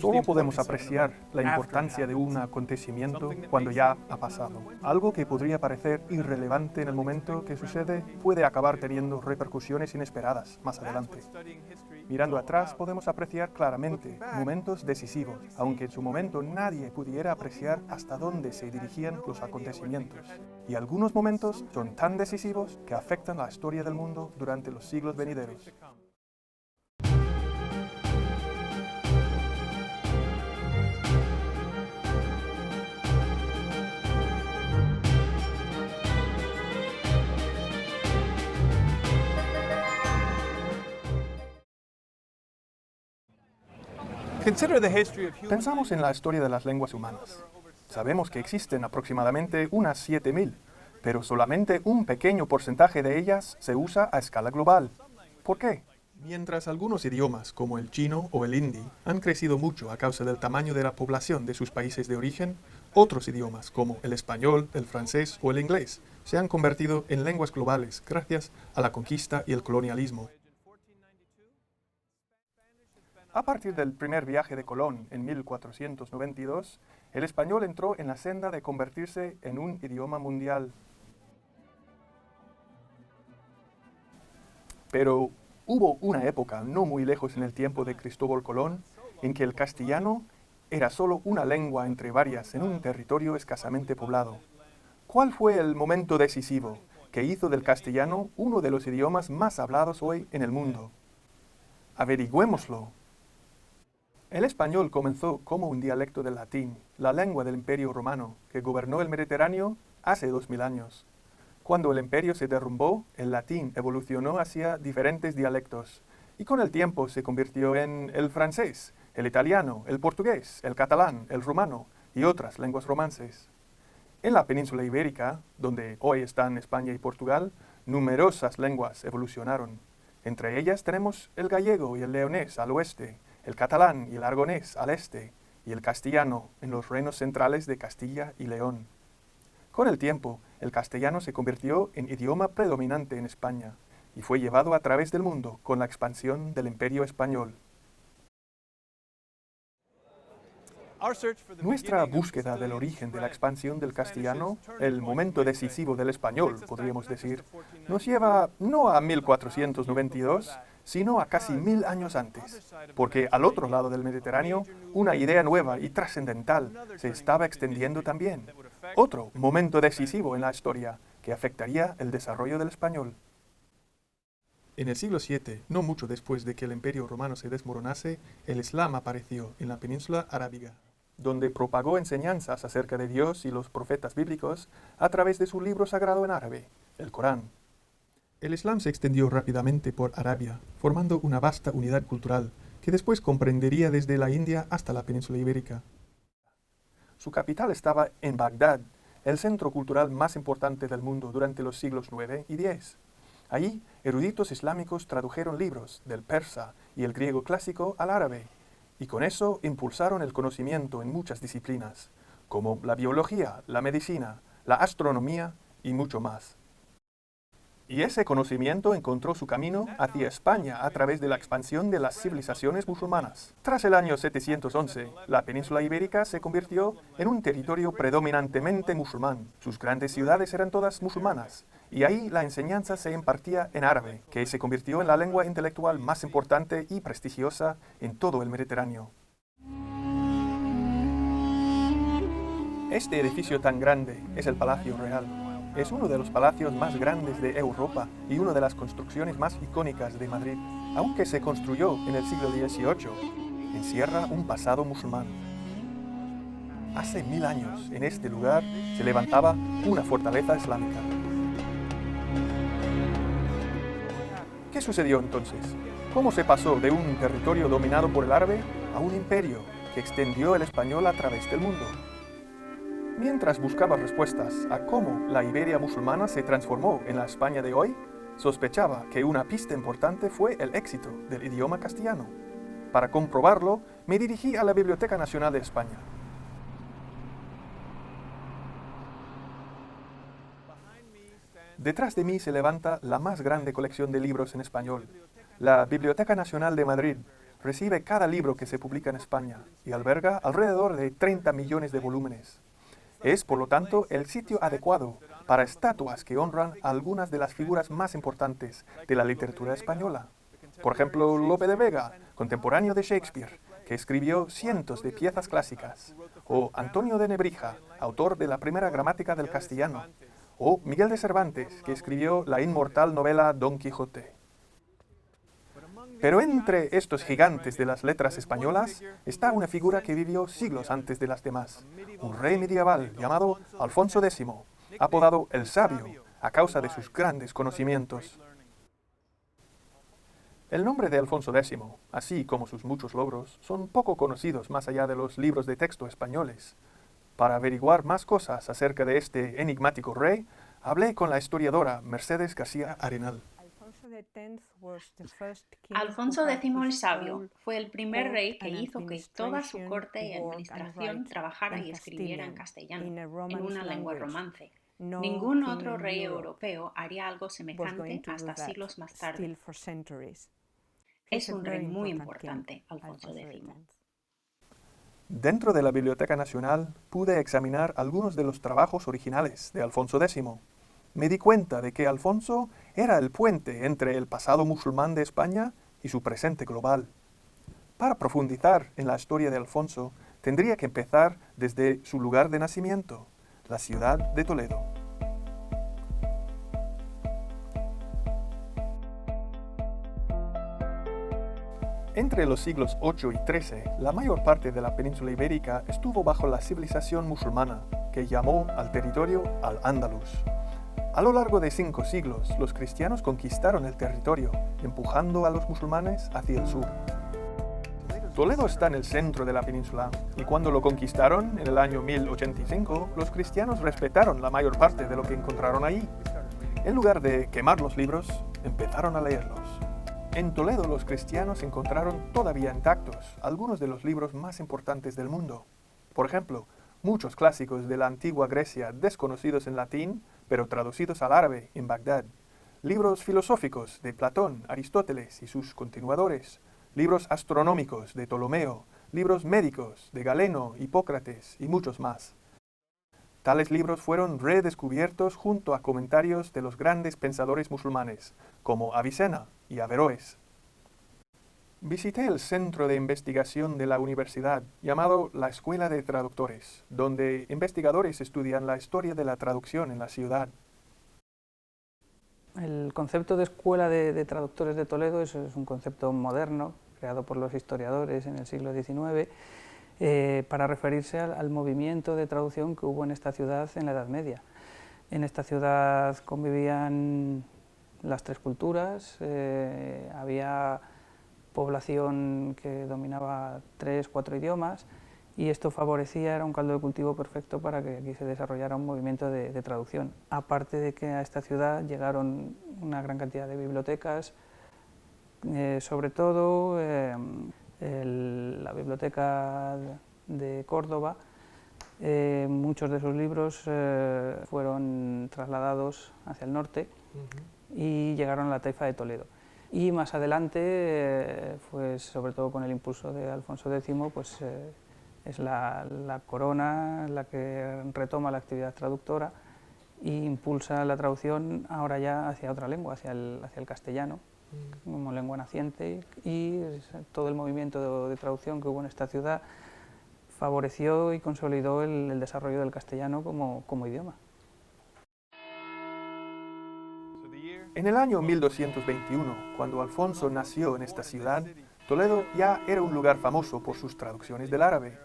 Solo podemos apreciar la importancia de un acontecimiento cuando ya ha pasado. Algo que podría parecer irrelevante en el momento que sucede puede acabar teniendo repercusiones inesperadas más adelante. Mirando atrás podemos apreciar claramente momentos decisivos, aunque en su momento nadie pudiera apreciar hasta dónde se dirigían los acontecimientos. Y algunos momentos son tan decisivos que afectan la historia del mundo durante los siglos venideros. Pensamos en la historia de las lenguas humanas. Sabemos que existen aproximadamente unas 7.000, pero solamente un pequeño porcentaje de ellas se usa a escala global. ¿Por qué? Mientras algunos idiomas, como el chino o el hindi, han crecido mucho a causa del tamaño de la población de sus países de origen, otros idiomas, como el español, el francés o el inglés, se han convertido en lenguas globales gracias a la conquista y el colonialismo. A partir del primer viaje de Colón en 1492, el español entró en la senda de convertirse en un idioma mundial. Pero hubo una época no muy lejos en el tiempo de Cristóbal Colón en que el castellano era solo una lengua entre varias en un territorio escasamente poblado. ¿Cuál fue el momento decisivo que hizo del castellano uno de los idiomas más hablados hoy en el mundo? Averigüémoslo. El español comenzó como un dialecto del latín, la lengua del Imperio Romano, que gobernó el Mediterráneo hace 2000 años. Cuando el imperio se derrumbó, el latín evolucionó hacia diferentes dialectos, y con el tiempo se convirtió en el francés, el italiano, el portugués, el catalán, el rumano y otras lenguas romances. En la península ibérica, donde hoy están España y Portugal, numerosas lenguas evolucionaron. Entre ellas tenemos el gallego y el leonés al oeste, el catalán y el aragonés al este, y el castellano en los reinos centrales de Castilla y León. Con el tiempo, el castellano se convirtió en idioma predominante en España, y fue llevado a través del mundo con la expansión del Imperio Español. Nuestra búsqueda del origen de la expansión del castellano, el momento decisivo del español, podríamos decir, nos lleva no a 1492, sino a casi 1000 años antes, porque al otro lado del Mediterráneo, una idea nueva y trascendental se estaba extendiendo también. Otro momento decisivo en la historia que afectaría el desarrollo del español. En el siglo VII, no mucho después de que el Imperio Romano se desmoronase, el Islam apareció en la península arábiga, donde propagó enseñanzas acerca de Dios y los profetas bíblicos a través de su libro sagrado en árabe, el Corán. El Islam se extendió rápidamente por Arabia, formando una vasta unidad cultural que después comprendería desde la India hasta la península ibérica. Su capital estaba en Bagdad, el centro cultural más importante del mundo durante los siglos IX y X. Allí, eruditos islámicos tradujeron libros del persa y el griego clásico al árabe, y con eso impulsaron el conocimiento en muchas disciplinas, como la biología, la medicina, la astronomía y mucho más. Y ese conocimiento encontró su camino hacia España a través de la expansión de las civilizaciones musulmanas. Tras el año 711, la península ibérica se convirtió en un territorio predominantemente musulmán. Sus grandes ciudades eran todas musulmanas, y ahí la enseñanza se impartía en árabe, que se convirtió en la lengua intelectual más importante y prestigiosa en todo el Mediterráneo. Este edificio tan grande es el Palacio Real. Es uno de los palacios más grandes de Europa y una de las construcciones más icónicas de Madrid. Aunque se construyó en el siglo XVIII, encierra un pasado musulmán. Hace 1000 años, en este lugar, se levantaba una fortaleza islámica. ¿Qué sucedió entonces? ¿Cómo se pasó de un territorio dominado por el árabe a un imperio que extendió el español a través del mundo? Mientras buscaba respuestas a cómo la Iberia musulmana se transformó en la España de hoy, sospechaba que una pista importante fue el éxito del idioma castellano. Para comprobarlo, me dirigí a la Biblioteca Nacional de España. Detrás de mí se levanta la más grande colección de libros en español, la Biblioteca Nacional de Madrid, recibe cada libro que se publica en España y alberga alrededor de 30 millones de volúmenes. Es, por lo tanto, el sitio adecuado para estatuas que honran a algunas de las figuras más importantes de la literatura española. Por ejemplo, Lope de Vega, contemporáneo de Shakespeare, que escribió cientos de piezas clásicas, o Antonio de Nebrija, autor de la primera gramática del castellano, o Miguel de Cervantes, que escribió la inmortal novela Don Quijote. Pero entre estos gigantes de las letras españolas está una figura que vivió siglos antes de las demás, un rey medieval llamado Alfonso X, apodado el Sabio, a causa de sus grandes conocimientos. El nombre de Alfonso X, así como sus muchos logros, son poco conocidos más allá de los libros de texto españoles. Para averiguar más cosas acerca de este enigmático rey, hablé con la historiadora Mercedes García Arenal. Alfonso X el Sabio fue el primer rey que hizo que toda su corte y administración trabajara y escribiera en castellano, en una lengua romance. Ningún otro rey europeo haría algo semejante hasta siglos más tarde. Es un rey muy importante, Alfonso X. Dentro de la Biblioteca Nacional pude examinar algunos de los trabajos originales de Alfonso X. Me di cuenta de que Alfonso era el puente entre el pasado musulmán de España y su presente global. Para profundizar en la historia de Alfonso, tendría que empezar desde su lugar de nacimiento, la ciudad de Toledo. Entre los siglos VIII y XIII, la mayor parte de la península ibérica estuvo bajo la civilización musulmana, que llamó al territorio Al-Ándalus. A lo largo de 5 siglos, los cristianos conquistaron el territorio, empujando a los musulmanes hacia el sur. Toledo está en el centro de la península, y cuando lo conquistaron, en el año 1085, los cristianos respetaron la mayor parte de lo que encontraron ahí. En lugar de quemar los libros, empezaron a leerlos. En Toledo los cristianos encontraron todavía intactos algunos de los libros más importantes del mundo. Por ejemplo, muchos clásicos de la antigua Grecia desconocidos en latín, pero traducidos al árabe en Bagdad. Libros filosóficos de Platón, Aristóteles y sus continuadores. Libros astronómicos de Ptolomeo. Libros médicos de Galeno, Hipócrates y muchos más. Tales libros fueron redescubiertos junto a comentarios de los grandes pensadores musulmanes, como Avicena y Averroes. Visité el centro de investigación de la universidad, llamado la Escuela de Traductores, donde investigadores estudian la historia de la traducción en la ciudad. El concepto de Escuela de Traductores de Toledo es un concepto moderno, creado por los historiadores en el siglo XIX, para referirse al movimiento de traducción que hubo en esta ciudad en la Edad Media. En esta ciudad convivían las 3 culturas, había población que dominaba 3 o 4 idiomas, y esto favorecía, era un caldo de cultivo perfecto para que aquí se desarrollara un movimiento de traducción. Aparte de que a esta ciudad llegaron una gran cantidad de bibliotecas, sobre todo la biblioteca de Córdoba, muchos de sus libros fueron trasladados hacia el norte y llegaron a la taifa de Toledo. Y más adelante, pues, sobre todo con el impulso de Alfonso X, pues, es la corona la que retoma la actividad traductora e impulsa la traducción ahora ya hacia otra lengua, hacia el castellano, como lengua naciente, y todo el movimiento de traducción que hubo en esta ciudad favoreció y consolidó el desarrollo del castellano como idioma. En el año 1221, cuando Alfonso nació en esta ciudad, Toledo ya era un lugar famoso por sus traducciones del árabe,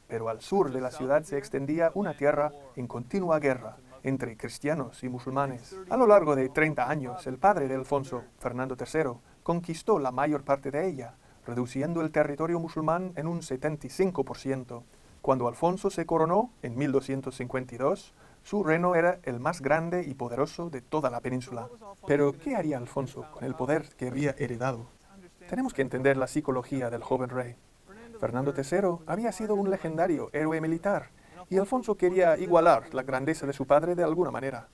pero al sur de la ciudad se extendía una tierra en continua guerra entre cristianos y musulmanes. A lo largo de 30 años, el padre de Alfonso, Fernando III, conquistó la mayor parte de ella, reduciendo el territorio musulmán en un 75%. Cuando Alfonso se coronó en 1252, su reino era el más grande y poderoso de toda la península. Pero, ¿qué haría Alfonso con el poder que había heredado? Tenemos que entender la psicología del joven rey. Fernando III había sido un legendario héroe militar, y Alfonso quería igualar la grandeza de su padre de alguna manera.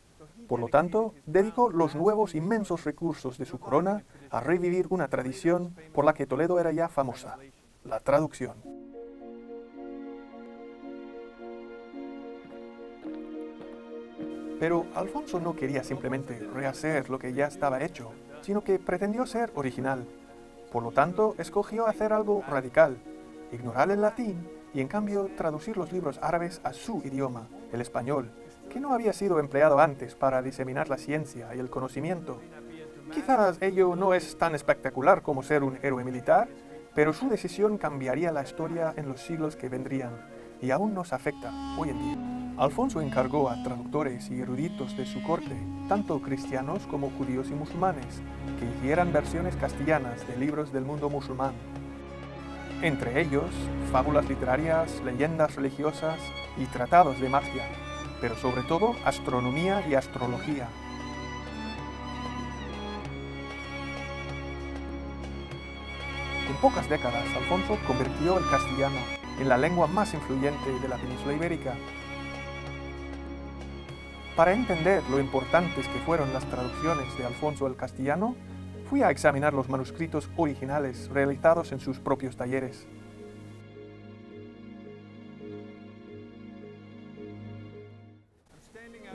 Por lo tanto, dedicó los nuevos inmensos recursos de su corona a revivir una tradición por la que Toledo era ya famosa, la traducción. Pero Alfonso no quería simplemente rehacer lo que ya estaba hecho, sino que pretendió ser original. Por lo tanto, escogió hacer algo radical, ignorar el latín y en cambio traducir los libros árabes a su idioma, el español, que no había sido empleado antes para diseminar la ciencia y el conocimiento. Quizás ello no es tan espectacular como ser un héroe militar, pero su decisión cambiaría la historia en los siglos que vendrían y aún nos afecta hoy en día. Alfonso encargó a traductores y eruditos de su corte, tanto cristianos como judíos y musulmanes, que hicieran versiones castellanas de libros del mundo musulmán. Entre ellos, fábulas literarias, leyendas religiosas y tratados de magia, pero sobre todo astronomía y astrología. En pocas décadas, Alfonso convirtió el castellano en la lengua más influyente de la península ibérica. Para entender lo importantes que fueron las traducciones de Alfonso al castellano, fui a examinar los manuscritos originales realizados en sus propios talleres.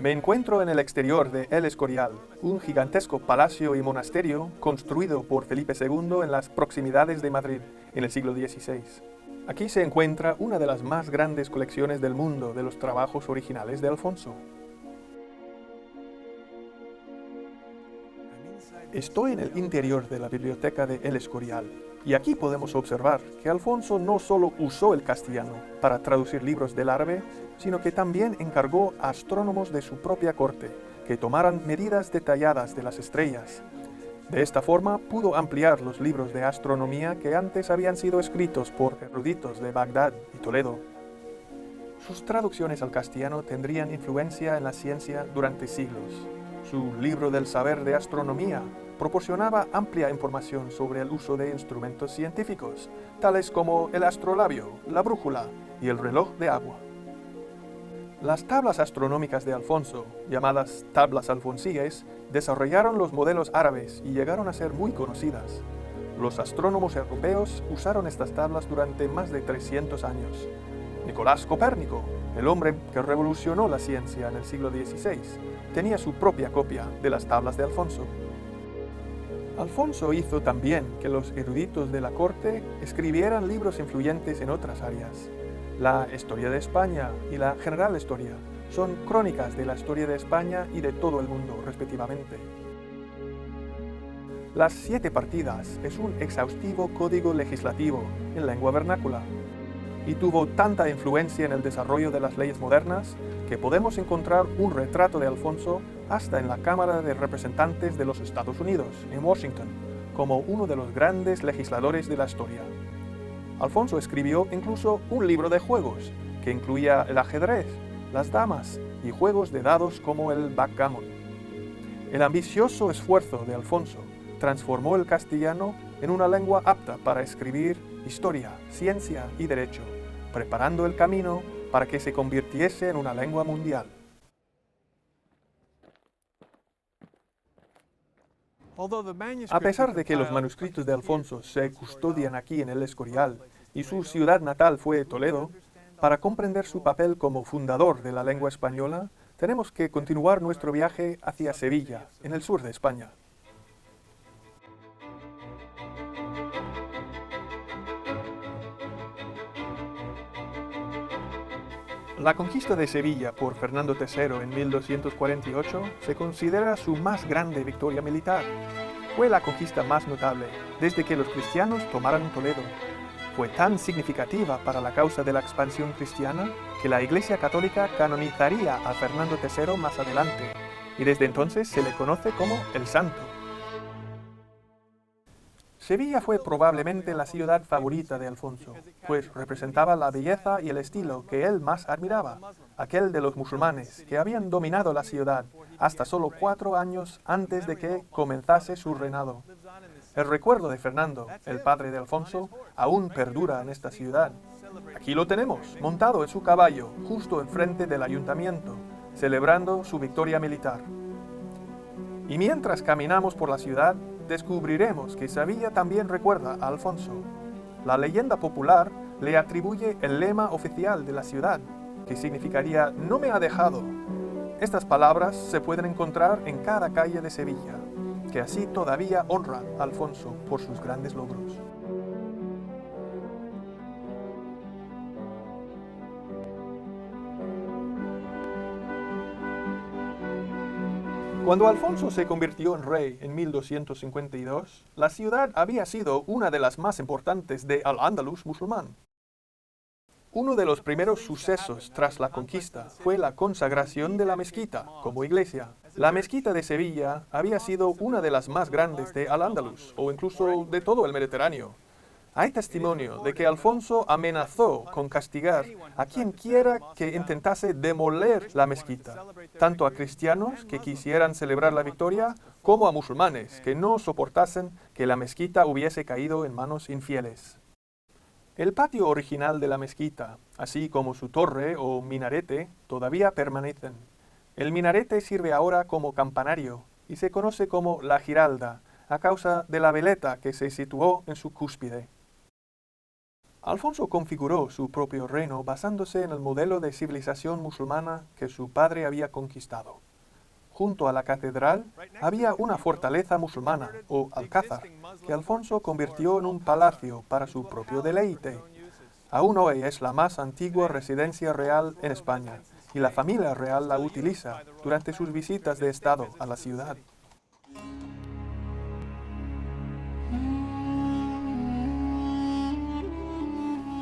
Me encuentro en el exterior de El Escorial, un gigantesco palacio y monasterio construido por Felipe II en las proximidades de Madrid en el siglo XVI. Aquí se encuentra una de las más grandes colecciones del mundo de los trabajos originales de Alfonso. Estoy en el interior de la biblioteca de El Escorial, y aquí podemos observar que Alfonso no solo usó el castellano para traducir libros del árabe, sino que también encargó a astrónomos de su propia corte que tomaran medidas detalladas de las estrellas. De esta forma pudo ampliar los libros de astronomía que antes habían sido escritos por eruditos de Bagdad y Toledo. Sus traducciones al castellano tendrían influencia en la ciencia durante siglos. Su libro del saber de astronomía proporcionaba amplia información sobre el uso de instrumentos científicos, tales como el astrolabio, la brújula y el reloj de agua. Las tablas astronómicas de Alfonso, llamadas tablas alfonsíes, desarrollaron los modelos árabes y llegaron a ser muy conocidas. Los astrónomos europeos usaron estas tablas durante más de 300 años. Nicolás Copérnico, el hombre que revolucionó la ciencia en el siglo XVI, tenía su propia copia de las tablas de Alfonso. Alfonso hizo también que los eruditos de la corte escribieran libros influyentes en otras áreas. La Historia de España y la General Historia son crónicas de la historia de España y de todo el mundo, respectivamente. Las 7 partidas es un exhaustivo código legislativo en lengua vernácula y tuvo tanta influencia en el desarrollo de las leyes modernas que podemos encontrar un retrato de Alfonso hasta en la Cámara de Representantes de los Estados Unidos, en Washington, como uno de los grandes legisladores de la historia. Alfonso escribió incluso un libro de juegos, que incluía el ajedrez, las damas y juegos de dados como el backgammon. El ambicioso esfuerzo de Alfonso transformó el castellano en una lengua apta para escribir historia, ciencia y derecho, preparando el camino para que se convirtiese en una lengua mundial. A pesar de que los manuscritos de Alfonso se custodian aquí en El Escorial y su ciudad natal fue Toledo, para comprender su papel como fundador de la lengua española, tenemos que continuar nuestro viaje hacia Sevilla, en el sur de España. La conquista de Sevilla por Fernando III en 1248 se considera su más grande victoria militar. Fue la conquista más notable desde que los cristianos tomaron Toledo. Fue tan significativa para la causa de la expansión cristiana que la Iglesia Católica canonizaría a Fernando III más adelante, y desde entonces se le conoce como el Santo. Sevilla fue probablemente la ciudad favorita de Alfonso, pues representaba la belleza y el estilo que él más admiraba, aquel de los musulmanes que habían dominado la ciudad hasta solo 4 años antes de que comenzase su reinado. El recuerdo de Fernando, el padre de Alfonso, aún perdura en esta ciudad. Aquí lo tenemos, montado en su caballo, justo enfrente del ayuntamiento, celebrando su victoria militar. Y mientras caminamos por la ciudad, descubriremos que Sevilla también recuerda a Alfonso. La leyenda popular le atribuye el lema oficial de la ciudad, que significaría "no me ha dejado". Estas palabras se pueden encontrar en cada calle de Sevilla, que así todavía honra a Alfonso por sus grandes logros. Cuando Alfonso se convirtió en rey en 1252, la ciudad había sido una de las más importantes de Al-Ándalus musulmán. Uno de los primeros sucesos tras la conquista fue la consagración de la mezquita como iglesia. La mezquita de Sevilla había sido una de las más grandes de Al-Ándalus, o incluso de todo el Mediterráneo. Hay testimonio de que Alfonso amenazó con castigar a quien quiera que intentase demoler la mezquita, tanto a cristianos que quisieran celebrar la victoria, como a musulmanes que no soportasen que la mezquita hubiese caído en manos infieles. El patio original de la mezquita, así como su torre o minarete, todavía permanecen. El minarete sirve ahora como campanario y se conoce como la Giralda, a causa de la veleta que se situó en su cúspide. Alfonso configuró su propio reino basándose en el modelo de civilización musulmana que su padre había conquistado. Junto a la catedral había una fortaleza musulmana, o alcázar, que Alfonso convirtió en un palacio para su propio deleite. Aún hoy es la más antigua residencia real en España, y la familia real la utiliza durante sus visitas de estado a la ciudad.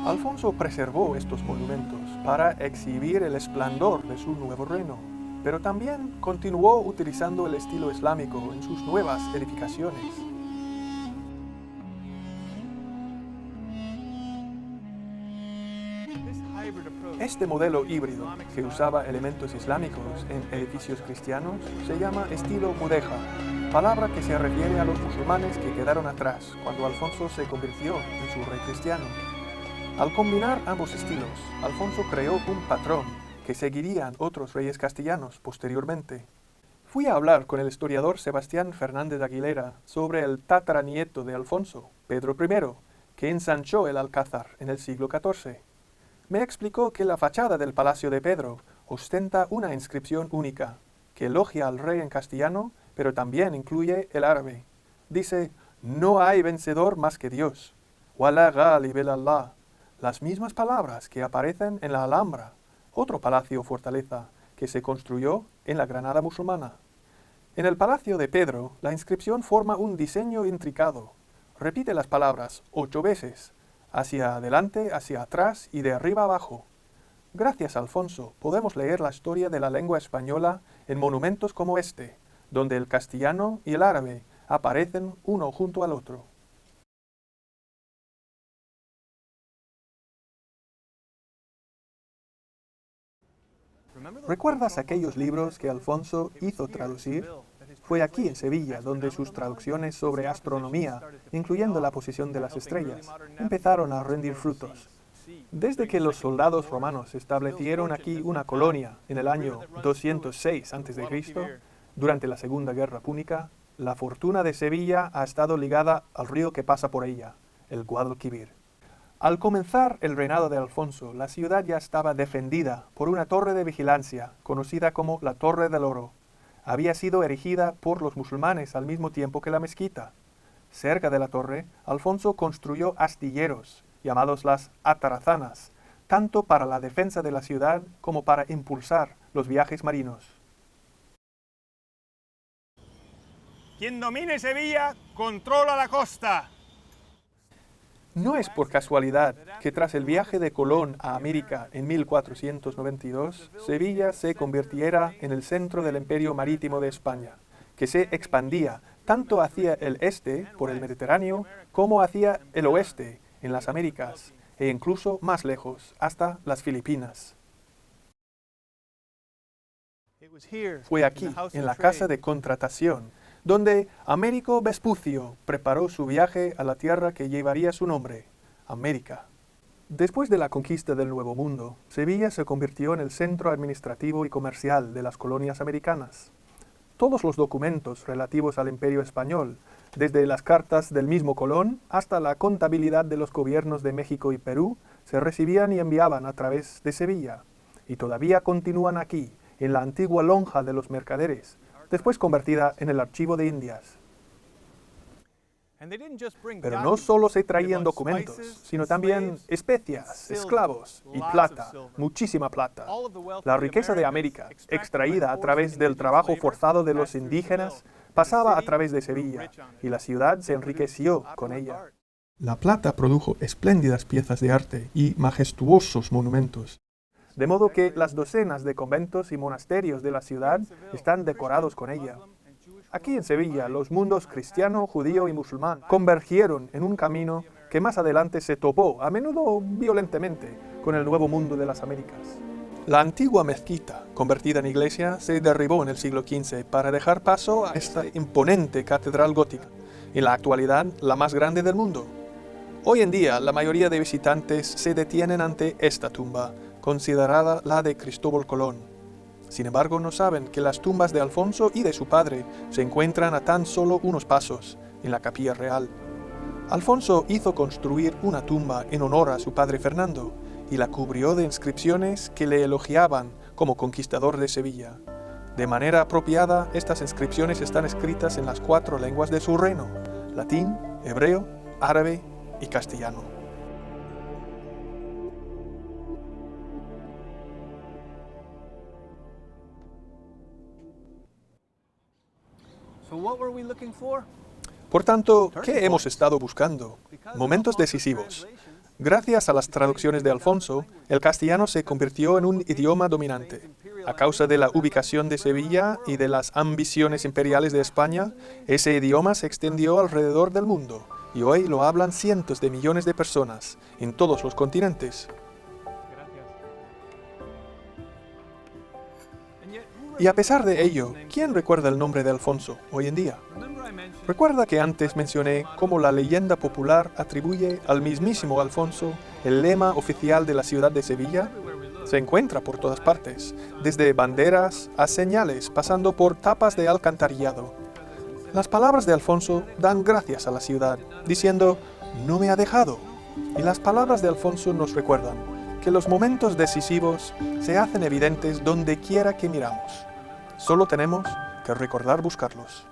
Alfonso preservó estos monumentos para exhibir el esplendor de su nuevo reino, pero también continuó utilizando el estilo islámico en sus nuevas edificaciones. Este modelo híbrido, que usaba elementos islámicos en edificios cristianos, se llama estilo mudéjar, palabra que se refiere a los musulmanes que quedaron atrás cuando Alfonso se convirtió en su rey cristiano. Al combinar ambos estilos, Alfonso creó un patrón que seguirían otros reyes castellanos posteriormente. Fui a hablar con el historiador Sebastián Fernández Aguilera sobre el tataranieto de Alfonso, Pedro I, que ensanchó el Alcázar en el siglo XIV. Me explicó que la fachada del Palacio de Pedro ostenta una inscripción única, que elogia al rey en castellano, pero también incluye el árabe. Dice: "No hay vencedor más que Dios. Wala ghalib illallah", las mismas palabras que aparecen en la Alhambra, otro palacio fortaleza que se construyó en la Granada musulmana. En el Palacio de Pedro, la inscripción forma un diseño intricado. Repite las palabras 8 veces, hacia adelante, hacia atrás y de arriba abajo. Gracias a Alfonso podemos leer la historia de la lengua española en monumentos como este, donde el castellano y el árabe aparecen uno junto al otro. ¿Recuerdas aquellos libros que Alfonso hizo traducir? Fue aquí en Sevilla donde sus traducciones sobre astronomía, incluyendo la posición de las estrellas, empezaron a rendir frutos. Desde que los soldados romanos establecieron aquí una colonia en el año 206 a.C., durante la Segunda Guerra Púnica, la fortuna de Sevilla ha estado ligada al río que pasa por ella, el Guadalquivir. Al comenzar el reinado de Alfonso, la ciudad ya estaba defendida por una torre de vigilancia, conocida como la Torre del Oro. Había sido erigida por los musulmanes al mismo tiempo que la mezquita. Cerca de la torre, Alfonso construyó astilleros, llamados las atarazanas, tanto para la defensa de la ciudad como para impulsar los viajes marinos. Quien domine Sevilla, controla la costa. No es por casualidad que tras el viaje de Colón a América en 1492, Sevilla se convirtiera en el centro del imperio marítimo de España, que se expandía tanto hacia el este, por el Mediterráneo, como hacia el oeste, en las Américas, e incluso más lejos, hasta las Filipinas. Fue aquí, en la Casa de Contratación, donde Américo Vespucio preparó su viaje a la tierra que llevaría su nombre, América. Después de la conquista del Nuevo Mundo, Sevilla se convirtió en el centro administrativo y comercial de las colonias americanas. todos los documentos relativos al Imperio Español, desde las cartas del mismo Colón hasta la contabilidad de los gobiernos de México y Perú, se recibían y enviaban a través de Sevilla, y todavía continúan aquí, en la antigua lonja de los mercaderes, después convertida en el Archivo de Indias. Pero no solo se traían documentos, sino también especias, esclavos y plata, muchísima plata. La riqueza de América, extraída a través del trabajo forzado de los indígenas, pasaba a través de Sevilla, y la ciudad se enriqueció con ella. La plata produjo espléndidas piezas de arte y majestuosos monumentos, de modo que las docenas de conventos y monasterios de la ciudad están decorados con ella. Aquí en Sevilla, los mundos cristiano, judío y musulmán convergieron en un camino que más adelante se topó, a menudo violentamente, con el nuevo mundo de las Américas. La antigua mezquita, convertida en iglesia, se derribó en el siglo XV para dejar paso a esta imponente catedral gótica, en la actualidad la más grande del mundo. Hoy en día, la mayoría de visitantes se detienen ante esta tumba, considerada la de Cristóbal Colón. Sin embargo, no saben que las tumbas de Alfonso y de su padre se encuentran a tan solo unos pasos, en la Capilla Real. Alfonso hizo construir una tumba en honor a su padre Fernando, y la cubrió de inscripciones que le elogiaban como conquistador de Sevilla. De manera apropiada, estas inscripciones están escritas en las 4 lenguas de su reino: latín, hebreo, árabe y castellano. Por tanto, ¿qué hemos estado buscando? Momentos decisivos. Gracias a las traducciones de Alfonso, el castellano se convirtió en un idioma dominante. A causa de la ubicación de Sevilla y de las ambiciones imperiales de España, ese idioma se extendió alrededor del mundo, y hoy lo hablan cientos de millones de personas, en todos los continentes. Y a pesar de ello, ¿quién recuerda el nombre de Alfonso hoy en día? Recuerda que antes mencioné cómo la leyenda popular atribuye al mismísimo Alfonso el lema oficial de la ciudad de Sevilla. Se encuentra por todas partes, desde banderas a señales, pasando por tapas de alcantarillado. Las palabras de Alfonso dan gracias a la ciudad, diciendo: «No me ha dejado». Y las palabras de Alfonso nos recuerdan que los momentos decisivos se hacen evidentes donde quiera que miramos. Solo tenemos que recordar buscarlos.